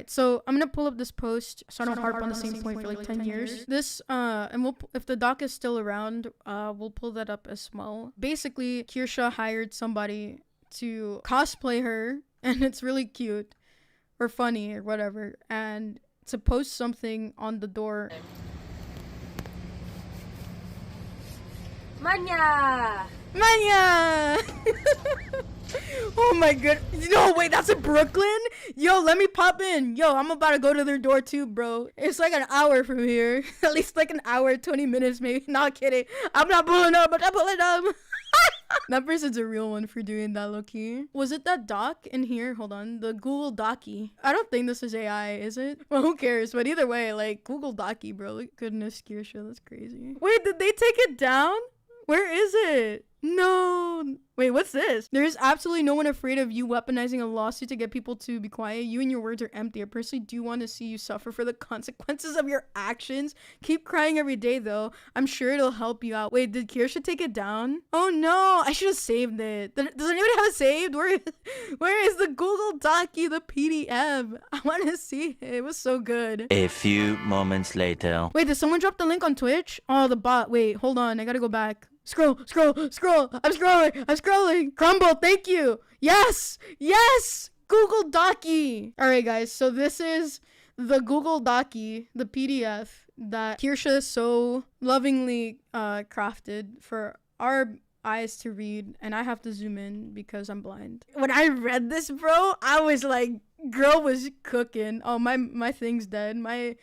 right, so I'm gonna pull up this post so I don't harp on the same point for like 10 years. This, and if the doc is still around, we'll pull that up as well. Basically, KIRSCHE hired somebody to cosplay her, and it's really cute or funny or whatever, and to post something on the door. Manya! Oh my god. No, wait, that's in Brooklyn? Yo, let me pop in. Yo, I'm about to go to their door too, bro. It's like an hour from here. At least like an hour, 20 minutes maybe. Not kidding. I'm not pulling up, but I'm pulling up. That person's a real one for doing that, low-key. Was it that doc in here? Hold on. The Google Dockey. I don't think this is AI, is it? Well, who cares? But either way, like, Google Dockey, bro. Goodness, KIRSCHE, that's crazy. Wait, did they take it down? Where is it? No. Wait, what's this? There is absolutely no one afraid of you weaponizing a lawsuit to get people to be quiet. You and your words are empty. I personally do want to see you suffer for the consequences of your actions. Keep crying every day, though. I'm sure it'll help you out. Wait, did KIRSCHE take it down? Oh, no. I should have saved it. Does anybody have it saved? Where is the Google Dockey, the PDF? I want to see it. It was so good. A few moments later. Wait, did someone drop the link on Twitch? Oh, the bot. Wait, hold on. I gotta go back. Scroll. I'm scrolling. Crumble, thank you. Yes. Google Dockey. All right, guys. So this is the Google Dockey, the PDF that KIRSCHE so lovingly crafted for our eyes to read, and I have to zoom in because I'm blind. When I read this, bro, I was like, girl was cooking. Oh, my thing's dead. My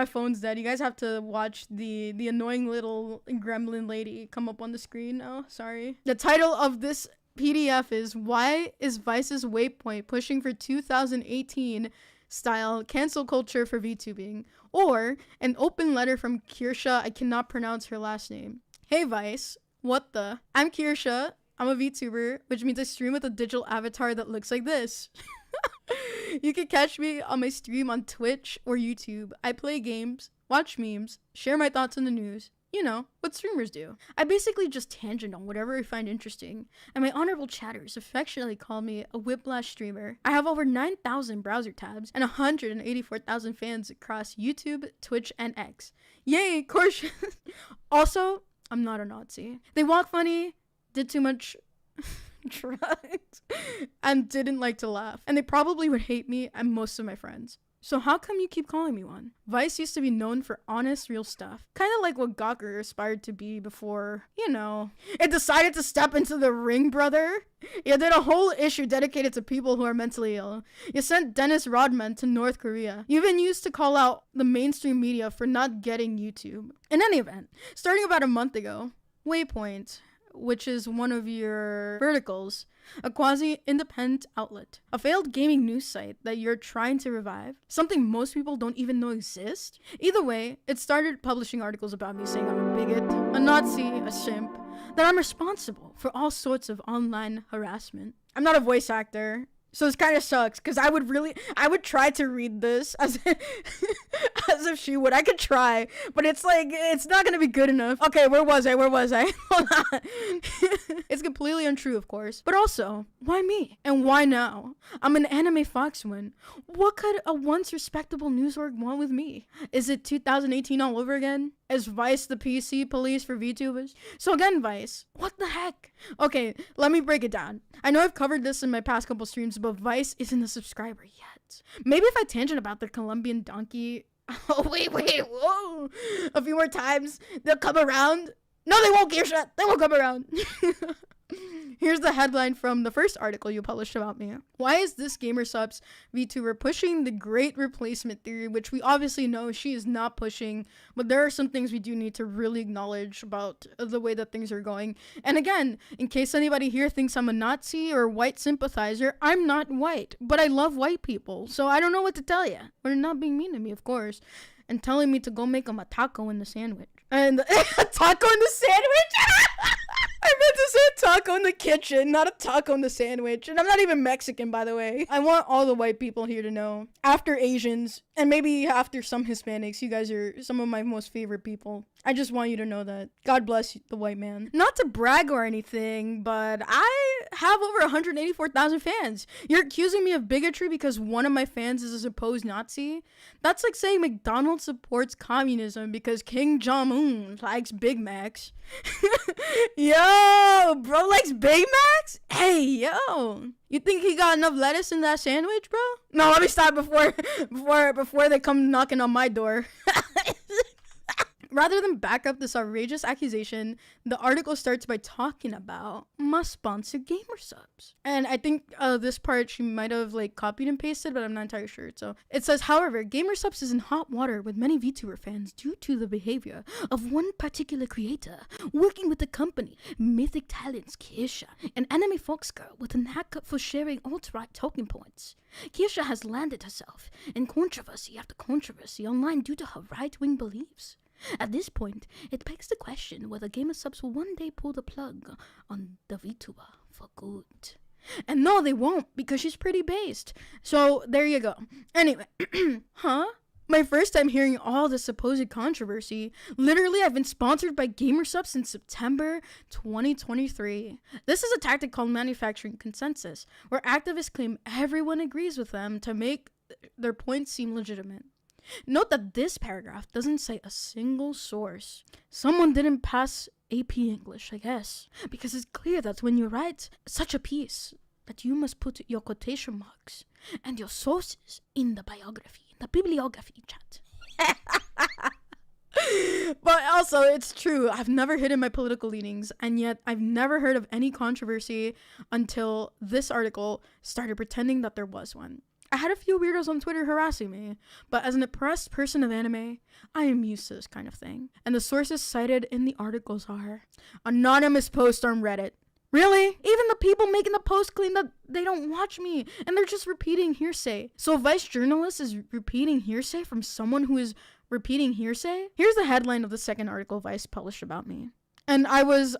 phone's dead. You guys have to watch the annoying little gremlin lady come up on the screen now. Sorry. The title of this PDF is "Why is Vice's Waypoint Pushing for 2018 Style Cancel Culture for VTubing?" or an open letter from KIRSCHE. I cannot pronounce her last name. Hey Vice, what the? I'm KIRSCHE. I'm a VTuber, which means I stream with a digital avatar that looks like this. You can catch me on my stream on Twitch or YouTube. I play games, watch memes, share my thoughts on the news. You know, what streamers do. I basically just tangent on whatever I find interesting, and my honorable chatters affectionately call me a whiplash streamer. I have over 9,000 browser tabs and 184,000 fans across YouTube, Twitch, and X. Yay, course. Also, I'm not a Nazi. They walk funny, did too much drugs, and didn't like to laugh. And they probably would hate me and most of my friends. So how come you keep calling me one? Vice used to be known for honest, real stuff. Kind of like what Gawker aspired to be before, you know, it decided to step into the ring, brother. You did a whole issue dedicated to people who are mentally ill. You sent Dennis Rodman to North Korea. You even used to call out the mainstream media for not getting YouTube. In any event, starting about a month ago, Waypoint, which is one of your verticals, a quasi-independent outlet, a failed gaming news site that you're trying to revive, something most people don't even know exists. Either way, it started publishing articles about me saying I'm a bigot, a Nazi, a simp, that I'm responsible for all sorts of online harassment. I'm not a voice actor, so this kind of sucks, because I would try to read this as if she would. I could try, but it's like, it's not going to be good enough. Okay, where was I? Hold on. It's completely untrue, of course. But also, why me? And why now? I'm an anime Foxu. What could a once respectable news org want with me? Is it 2018 all over again? Is Vice the PC police for VTubers? So again, Vice, what the heck? Okay, let me break it down. I know I've covered this in my past couple streams, but Vice isn't a subscriber yet. Maybe if I tangent about the Colombian donkey, oh wait, whoa, a few more times, they'll come around. No, they won't, KIRSCHE. They won't come around. Here's the headline from the first article you published about me. Why is this GamerSupps VTuber pushing the great replacement theory, which we obviously know she is not pushing, but there are some things we do need to really acknowledge about the way that things are going. And again, in case anybody here thinks I'm a Nazi or white sympathizer, I'm not white, but I love white people, so I don't know what to tell you. But not being mean to me, of course, and telling me to go make them a taco in the sandwich. And a taco in the sandwich? I meant to say taco in the kitchen, not a taco in the sandwich. And I'm not even Mexican, by the way. I want all the white people here to know. After Asians, and maybe after some Hispanics, you guys are some of my most favorite people. I just want you to know that. God bless the white man. Not to brag or anything, but I have over 184,000 fans. You're accusing me of bigotry because one of my fans is a supposed Nazi? That's like saying McDonald's supports communism because King Jong-un likes Big Macs. Yo, bro likes Big Macs? Hey, yo. You think he got enough lettuce in that sandwich, bro? No, let me stop before they come knocking on my door. Rather than back up this outrageous accusation, the article starts by talking about must sponsor gamer subs. And I think this part she might have like copied and pasted, but I'm not entirely sure. So it says, however, gamer subs is in hot water with many VTuber fans due to the behavior of one particular creator working with the company Mythic Talents KIRSCHE, an anime fox girl with a knack for sharing alt-right talking points. KIRSCHE has landed herself in controversy after controversy online due to her right-wing beliefs. At this point, it begs the question whether gamer subs will one day pull the plug on the VTuber for good. And no, they won't, because she's pretty based. So, there you go. Anyway, huh? My first time hearing all this supposed controversy. Literally, I've been sponsored by gamer subs since September 2023. This is a tactic called manufacturing consensus, where activists claim everyone agrees with them to make their points seem legitimate. Note that this paragraph doesn't say a single source. Someone didn't pass AP English, I guess, because it's clear that when you write such a piece, that you must put your quotation marks and your sources in the biography, the bibliography chat. But also, it's true, I've never hidden my political leanings, and yet I've never heard of any controversy until this article started pretending that there was one. I had a few weirdos on Twitter harassing me, but as an oppressed person of anime, I am used to this kind of thing. And the sources cited in the articles are anonymous post on Reddit. Really? Even the people making the post claim that they don't watch me, and they're just repeating hearsay. So a Vice journalist is repeating hearsay from someone who is repeating hearsay? Here's the headline of the second article Vice published about me. And I was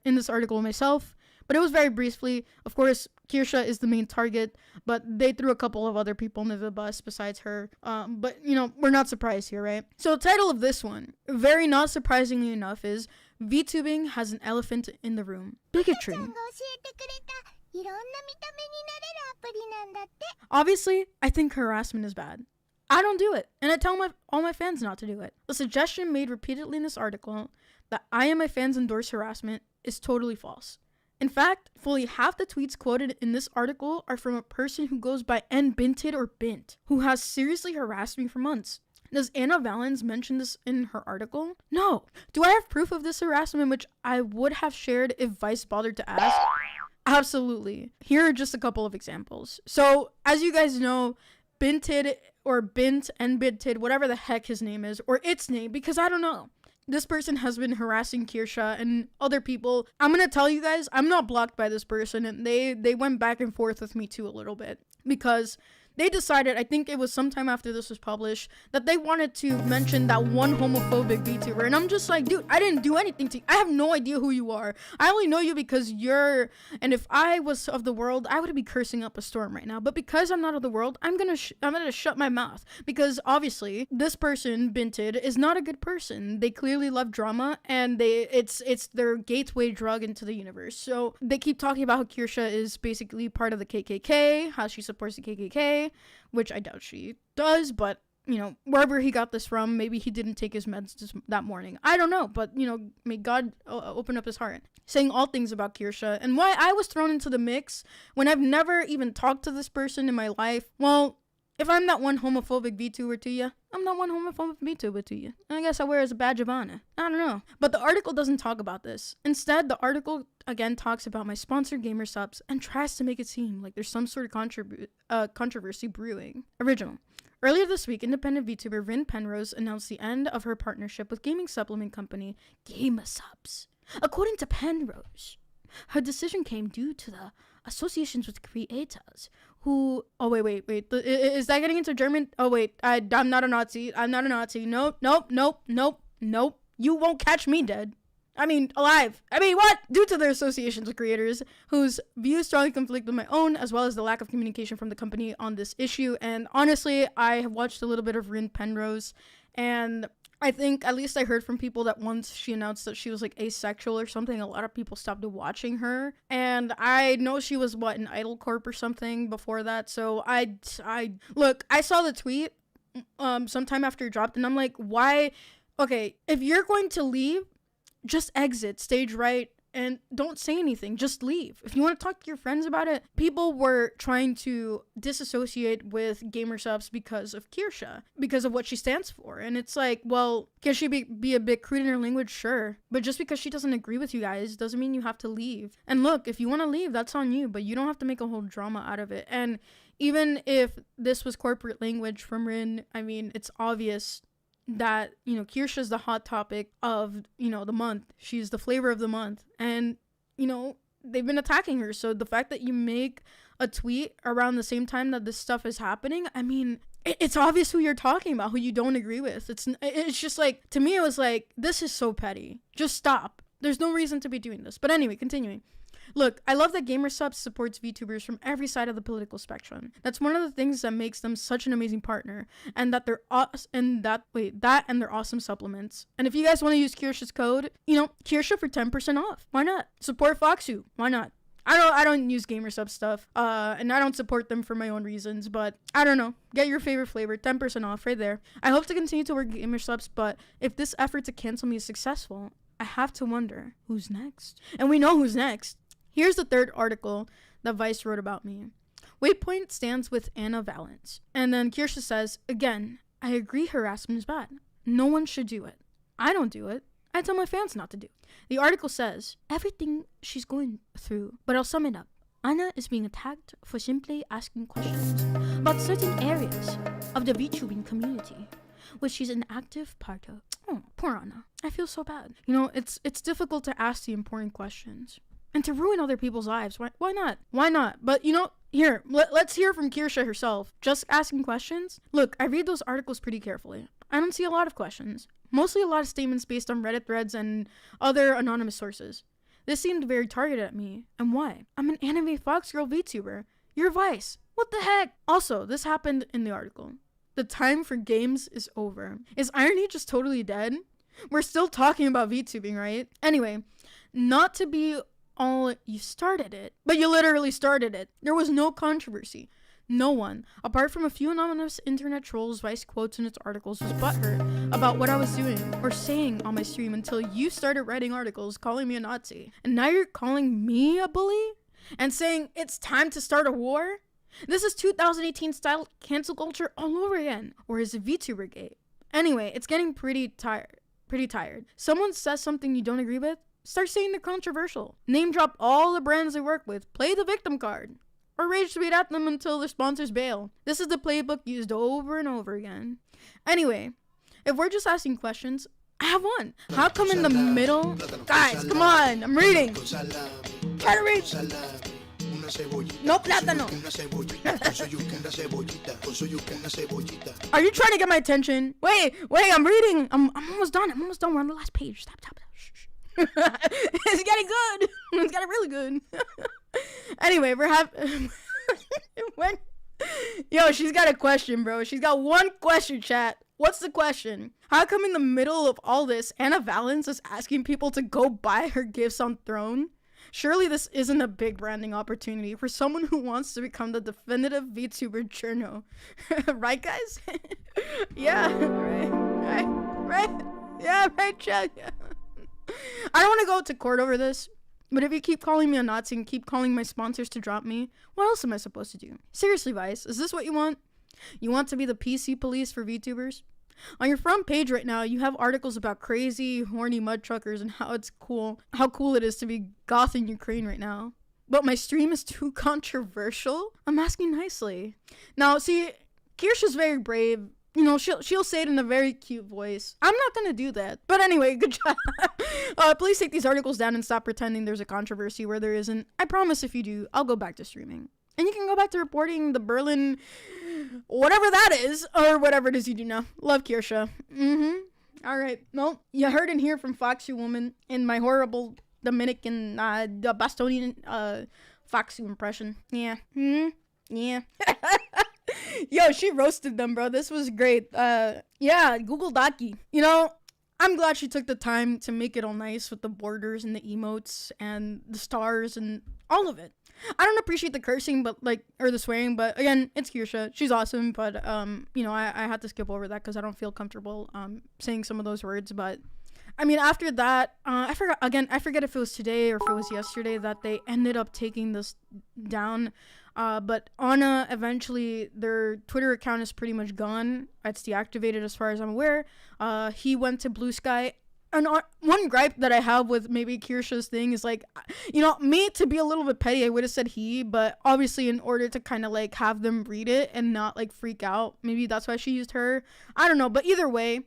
in this article myself, but it was very briefly. Of course, KIRSCHE is the main target, but they threw a couple of other people under the bus besides her. But, you know, we're not surprised here, right? So the title of this one, very not surprisingly enough, is VTubing has an elephant in the room. Bigotry. Obviously, I think harassment is bad. I don't do it, and I tell all my fans not to do it. The suggestion made repeatedly in this article that I and my fans endorse harassment is totally false. In fact, fully half the tweets quoted in this article are from a person who goes by nbinted or bint, who has seriously harassed me for months. Does Anna Valens mention this in her article? No. Do I have proof of this harassment, which I would have shared if Vice bothered to ask? Absolutely. Here are just a couple of examples. So, as you guys know, Binted or Bint, nbinted, whatever the heck his name is, or its name, because I don't know. This person has been harassing KIRSCHE and other people. I'm gonna tell you guys, I'm not blocked by this person, and they went back and forth with me too a little bit, because they decided, I think it was sometime after this was published, that they wanted to mention that one homophobic VTuber. And I'm just like, dude, I didn't do anything to you. I have no idea who you are. I only know you because you're... And if I was of the world, I would be cursing up a storm right now. But because I'm not of the world, I'm gonna shut my mouth. Because obviously, this person, Binted, is not a good person. They clearly love drama, and it's their gateway drug into the universe. So they keep talking about how KIRSCHE is basically part of the KKK, how she supports the KKK, which I doubt she does, but, you know, wherever he got this from, maybe he didn't take his meds that morning. I don't know, but, you know, may God open up his heart. Saying all things about KIRSCHE, and why I was thrown into the mix when I've never even talked to this person in my life. Well, if I'm not one homophobic VTuber to you, I'm not one homophobic VTuber to you. I guess I wear it as a badge of honor. I don't know. But the article doesn't talk about this. Instead, the article again talks about my sponsored gamer subs and tries to make it seem like there's some sort of controversy brewing. Original. Earlier this week, independent VTuber Rin Penrose announced the end of her partnership with gaming supplement company Gamer Subs. According to Penrose, her decision came due to the associations with creators who... Oh, wait. Is that getting into German? Oh, wait. I'm not a Nazi. Nope. You won't catch me dead. I mean, alive. I mean, what? Due to their associations with creators whose views strongly conflict with my own, as well as the lack of communication from the company on this issue. And honestly, I have watched a little bit of Rin Penrose, and I think, at least I heard from people that once she announced that she was like asexual or something, a lot of people stopped watching her. And I know she was in Idol Corp or something before that. So I look, I saw the tweet sometime after it dropped, and I'm like, why? Okay, if you're going to leave, just exit stage right and don't say anything. Just leave. If you want to talk to your friends about it, people were trying to disassociate with gamer subs because of KIRSCHE, because of what she stands for. And it's like, well, can she be a bit crude in her language? Sure. But just because she doesn't agree with you guys doesn't mean you have to leave. And look, if you want to leave, that's on you, but you don't have to make a whole drama out of it. And even if this was corporate language from Rin, I mean, it's obvious that, you know, KIRSCHE's the hot topic of, you know, the month. She's the flavor of the month. And, you know, they've been attacking her. So the fact that you make a tweet around the same time that this stuff is happening, I mean, it's obvious who you're talking about, who you don't agree with. It's just like, to me, it was like, this is so petty. Just stop. There's no reason to be doing this. But anyway, continuing. Look, I love that GamerSubs supports VTubers from every side of the political spectrum. That's one of the things that makes them such an amazing partner, and that they're and their awesome supplements. And if you guys want to use KIRSCHE's code, you know, KIRSCHE for 10% off. Why not? Support Foxu. Why not? I don't use GamerSub stuff, and I don't support them for my own reasons, but I don't know. Get your favorite flavor, 10% off right there. I hope to continue to work GamerSubs, but if this effort to cancel me is successful, I have to wonder who's next. And we know who's next. Here's the third article that Vice wrote about me. Waypoint stands with Anna Valens. And then KIRSCHE says, again, I agree harassment is bad. No one should do it. I don't do it. I tell my fans not to do it. The article says, everything she's going through, but I'll sum it up. Anna is being attacked for simply asking questions about certain areas of the VTubing community, which she's an active part of. Oh, poor Anna. I feel so bad. You know, it's difficult to ask the important questions. And to ruin other people's lives. Why not? Why not? But, you know, here, let's hear from KIRSCHE herself. Just asking questions? Look, I read those articles pretty carefully. I don't see a lot of questions. Mostly a lot of statements based on Reddit threads and other anonymous sources. This seemed very targeted at me. And why? I'm an anime fox girl VTuber. You're Vice. What the heck? Also, this happened in the article. The time for games is over. Is irony just totally dead? We're still talking about VTubing, right? Anyway, not to be all you started it, but you literally started it. There was no controversy. No one, apart from a few anonymous internet trolls Vice quotes in its articles, was butthurt about what I was doing or saying on my stream until you started writing articles calling me a Nazi. And now you're calling me a bully and saying it's time to start a war? This is 2018 style cancel culture all over again. Or is it VTuber gate? Anyway, it's getting pretty tired. Someone says something you don't agree with, start saying they're controversial. Name drop all the brands they work with. Play the victim card. Or rage tweet at them until their sponsors bail. This is the playbook used over and over again. Anyway, if we're just asking questions, I have one. How come in the middle? Guys, come on. I'm reading. Try to read. No plátano. Are you trying to get my attention? Wait, I'm reading. I'm almost done. We're on the last page. Stop. Shh. It's getting good. It's getting really good. Anyway, we're Yo, she's got a question, bro. She's got one question, chat. What's the question? How come in the middle of all this, Anna Valens is asking people to go buy her gifts on Throne? Surely this isn't a big branding opportunity for someone who wants to become the definitive VTuber journo. Right, guys? Yeah, right. Yeah, right, chat. Yeah. I don't want to go to court over this, but if you keep calling me a Nazi and keep calling my sponsors to drop me, what else am I supposed to do? Seriously, Vice, is this what you want? You want to be the PC police for VTubers? On your front page right now, you have articles about crazy, horny mud truckers and how cool it is to be goth in Ukraine right now. But my stream is too controversial? I'm asking nicely. Now, see, KIRSCHE's very brave. You know, she'll say it in a very cute voice. I'm not gonna do that. But anyway, good job. Please take these articles down and stop pretending there's a controversy where there isn't. I promise if you do, I'll go back to streaming. And you can go back to reporting the Berlin, whatever that is, or whatever it is you do now. Love KIRSCHE. All right. Well, you heard and hear from Foxu woman in my horrible Dominican, Bostonian, Foxu impression. Yeah. Yeah. Yo, she roasted them, bro. This was great. Yeah, Google Dockey. You know, I'm glad she took the time to make it all nice with the borders and the emotes and the stars and all of it. I don't appreciate the cursing, but or the swearing, but again, it's Kirsche. She's awesome, but you know, I had to skip over that because I don't feel comfortable saying some of those words. But I mean, after that, I forget if it was today or if it was yesterday that they ended up taking this down. But Anna, eventually, their Twitter account is pretty much gone. It's deactivated as far as I'm aware. He went to Blue Sky. And one gripe that I have with maybe Kirsche's thing is like, you know, me to be a little bit petty, I would have said he, but obviously in order to kind of like have them read it and not like freak out, maybe that's why she used her. I don't know, but either way,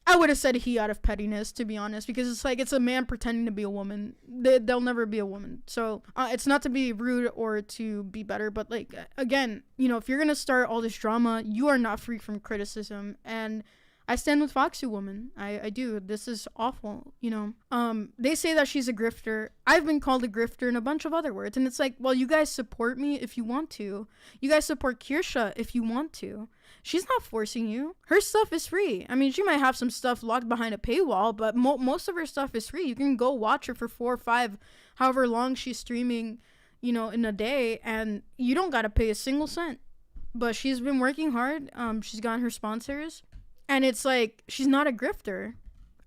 I would have said he out of pettiness, to be honest, because it's like, it's a man pretending to be a woman. They'll never be a woman. So it's not to be rude or to be better, but like, again, you know, if you're going to start all this drama, you are not free from criticism. And I stand with Foxu woman. I do. This is awful, you know. They say that she's a grifter. I've been called a grifter and a bunch of other words. And it's like, well, you guys support me if you want to. You guys support Kirsche if you want to. She's not forcing you. Her stuff is free. I mean, she might have some stuff locked behind a paywall, but most of her stuff is free. You can go watch her for 4 or 5, however long she's streaming, you know, in a day, and you don't gotta pay a single cent. But she's been working hard. She's gotten her sponsors. And it's like, she's not a grifter.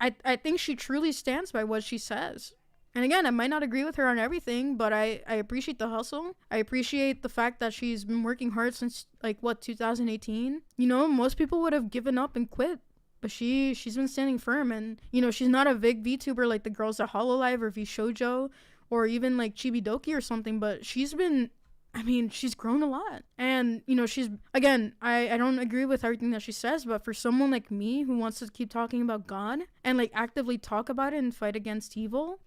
I think she truly stands by what she says. And again, I might not agree with her on everything, but I appreciate the hustle. I appreciate the fact that she's been working hard since, 2018? You know, most people would have given up and quit. But she's been standing firm. And, you know, she's not a big VTuber like the girls at Hololive or VShojo or even like Chibi Doki or something. But she's been... I mean, she's grown a lot. And, you know, she's, again, I don't agree with everything that she says, but for someone like me who wants to keep talking about God and, like, actively talk about it and fight against evil,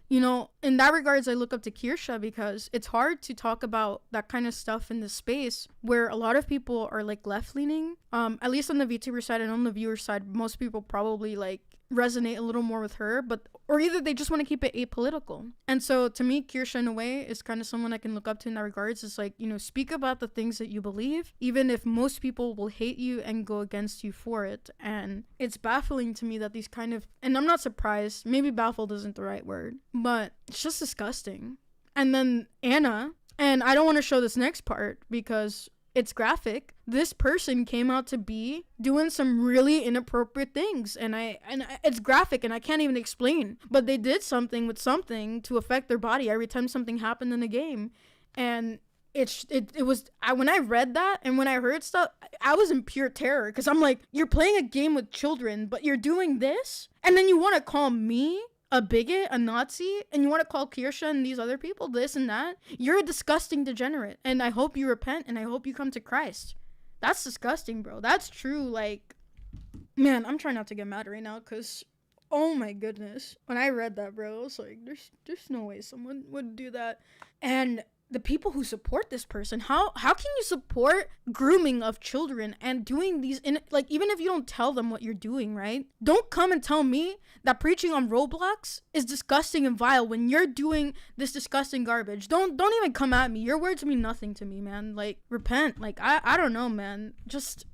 you know, in that regards, I look up to Kirsche because it's hard to talk about that kind of stuff in this space where a lot of people are, like, left-leaning. At least on the VTuber side and on the viewer side, most people probably, like, resonate a little more with her, or either they just want to keep it apolitical. And so to me, Kirsche in a way is kind of someone I can look up to in that regards. It's like, you know, speak about the things that you believe, even if most people will hate you and go against you for it. And it's baffling to me that these kind of, and I'm not surprised, maybe baffled isn't the right word, but it's just disgusting. And then Anna, and I don't want to show this next part because it's graphic. This person came out to be doing some really inappropriate things, and it's graphic and I can't even explain, but they did something with something to affect their body every time something happened in the game. And it was when I read that and when I heard stuff, I was in pure terror because I'm like, you're playing a game with children, but you're doing this, and then you want to call me a bigot, a Nazi, and you want to call Kirsche and these other people this and that? You're a disgusting degenerate, and I hope you repent, and I hope you come to Christ. That's disgusting, bro. That's true, like, man, I'm trying not to get mad right now, because, oh my goodness. When I read that, bro, I was like, there's no way someone would do that. And the people who support this person, how can you support grooming of children and doing these, even if you don't tell them what you're doing, right? Don't come and tell me that preaching on Roblox is disgusting and vile when you're doing this disgusting garbage. Don't even come at me. Your words mean nothing to me, man. Like, repent. Like, I don't know, man. Just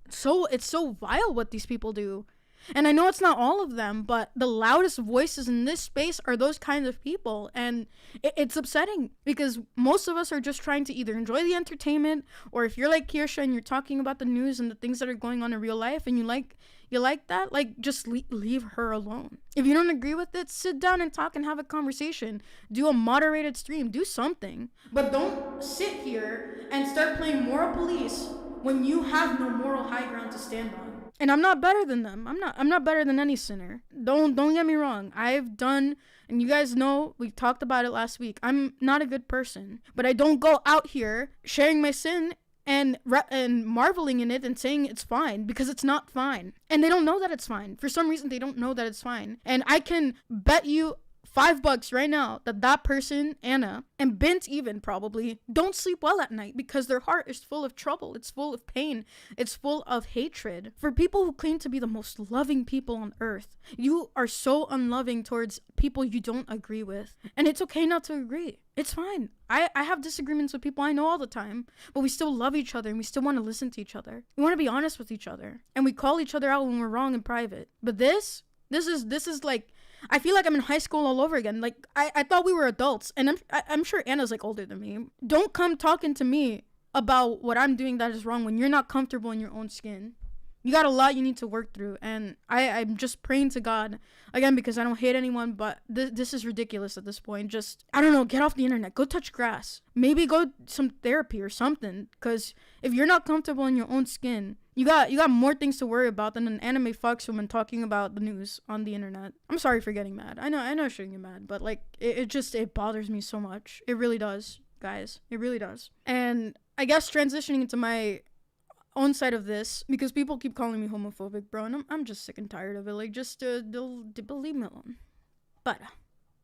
it's so vile what these people do. And I know it's not all of them, but the loudest voices in this space are those kinds of people. And it's upsetting because most of us are just trying to either enjoy the entertainment, or if you're like Kirsche and you're talking about the news and the things that are going on in real life and you like that, like, just leave her alone. If you don't agree with it, sit down and talk and have a conversation. Do a moderated stream. Do something. But don't sit here and start playing moral police when you have no moral high ground to stand on. And I'm not better than them. I'm not better than any sinner. Don't get me wrong. I've done, and you guys know, we talked about it last week. I'm not a good person, but I don't go out here sharing my sin and marveling in it and saying it's fine, because it's not fine. And they don't know that it's fine. For some reason, they don't know that it's fine. And I can bet you $5 right now that person, Anna, and Bint even probably don't sleep well at night because their heart is full of trouble. It's full of pain. It's full of hatred. For people who claim to be the most loving people on earth, you are so unloving towards people you don't agree with. And it's okay not to agree. It's fine. I have disagreements with people I know all the time, but we still love each other and we still want to listen to each other. We want to be honest with each other, and we call each other out when we're wrong in private. But this is like, I feel like I'm in high school all over again. Like, I thought we were adults, and I'm sure Anna's like older than me. Don't come talking to me about what I'm doing that is wrong when you're not comfortable in your own skin. You got a lot you need to work through, and I'm just praying to God, again, because I don't hate anyone, but this is ridiculous at this point. Just, I don't know, get off the internet. Go touch grass. Maybe go some therapy or something, because if you're not comfortable in your own skin, you got more things to worry about than an anime Fox woman talking about the news on the internet. I'm sorry for getting mad. I know I shouldn't get mad, but like, it bothers me so much. It really does, guys. It really does. And I guess transitioning into my own side of this, because people keep calling me homophobic, bro, and I'm just sick and tired of it. Like, just they'll leave me alone. But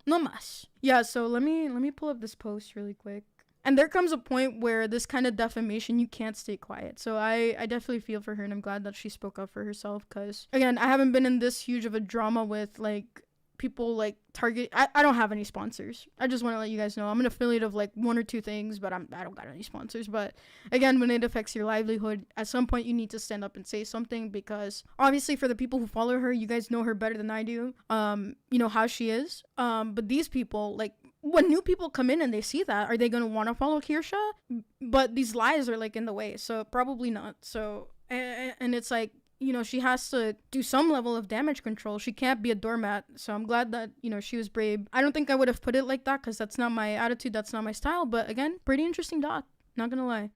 no mas. Yeah, so let me pull up this post really quick. And there comes a point where this kind of defamation, you can't stay quiet. So I definitely feel for her, and I'm glad that she spoke up for herself, because again, I haven't been in this huge of a drama with like people like Target. I don't have any sponsors. I just want to let you guys know I'm an affiliate of like one or two things, but I don't got any sponsors. But again, when it affects your livelihood, at some point you need to stand up and say something, because obviously for the people who follow her, you guys know her better than I do. You know how she is. But these people, like, when new people come in and they see that, are they going to want to follow KIRSCHE? But these lies are like in the way, so probably not. So, and it's like, you know, she has to do some level of damage control. She can't be a doormat. So I'm glad that, you know, she was brave. I don't think I would have put it like that, because that's not my attitude. That's not my style. But again, pretty interesting doc. Not gonna lie.